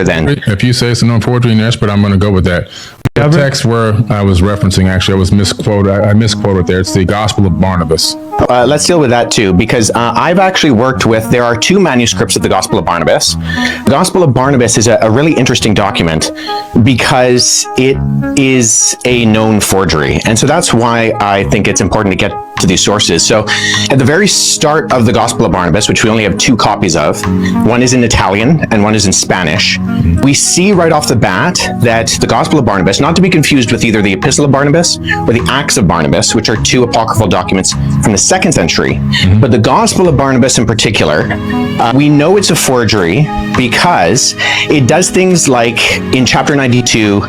than. If you say it's a known forgery, yes, but I'm going to go with that. The text where I was referencing, actually, I was misquoted. I misquoted there. It's the Gospel of Barnabas. Let's deal with that too, because I've actually worked with, there are two manuscripts of the Gospel of Barnabas. The Gospel of Barnabas is a really interesting document because it is a known forgery. And so that's why I think it's important to get to these sources. So at the very start of the Gospel of Barnabas, which we only have two copies of, one is in Italian and one is in Spanish, we see right off the bat that the Gospel of Barnabas, not to be confused with either the Epistle of Barnabas or the Acts of Barnabas, which are two apocryphal documents from the 2nd century, but the Gospel of Barnabas in particular, we know it's a forgery because it does things like in chapter 92,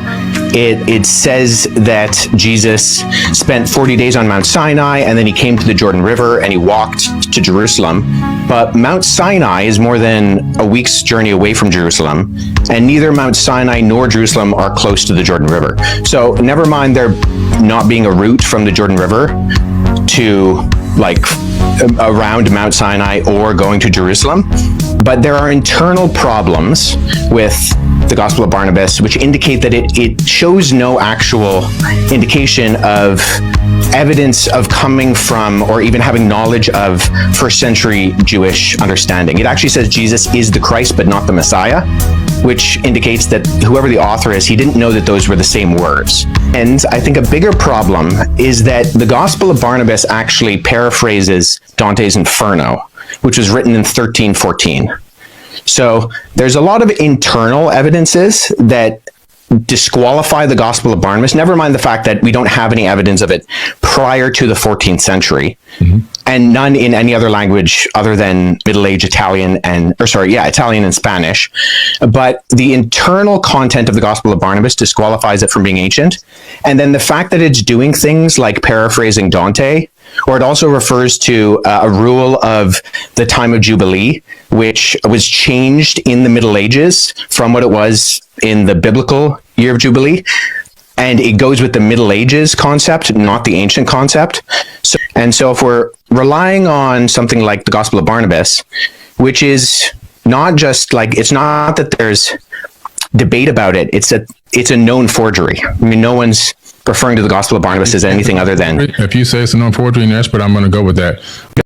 it says that Jesus spent 40 days on Mount Sinai, and then he came to the Jordan River and he walked to Jerusalem. But Mount Sinai is more than a week's journey away from Jerusalem, and neither Mount Sinai nor Jerusalem are close to the Jordan River. So never mind there not being a route from the Jordan River to around Mount Sinai or going to Jerusalem, but there are internal problems with the Gospel of Barnabas which indicate that it shows no actual indication of evidence of coming from or even having knowledge of 1st century Jewish understanding. It actually says Jesus is the Christ but not the Messiah, which indicates that whoever the author is, he didn't know that those were the same words. And I think a bigger problem is that the Gospel of Barnabas actually paraphrases Dante's Inferno, which was written in 1314. So there's a lot of internal evidences that disqualify the Gospel of Barnabas, never mind the fact that we don't have any evidence of it prior to the 14th century, and none in any other language other than Middle Age Italian Italian and Spanish. But the internal content of the Gospel of Barnabas disqualifies it from being ancient. And then the fact that it's doing things like paraphrasing Dante, or it also refers to a rule of the time of Jubilee, which was changed in the Middle Ages from what it was in the biblical year of Jubilee. And it goes with the Middle Ages concept, not the ancient concept. So if we're relying on something like the Gospel of Barnabas, which is not just it's not that there's debate about it, it's a known forgery. I mean, no one's referring to the Gospel of Barnabas as anything other than. If you say it's a known forgery, yes, but I'm going to go with that.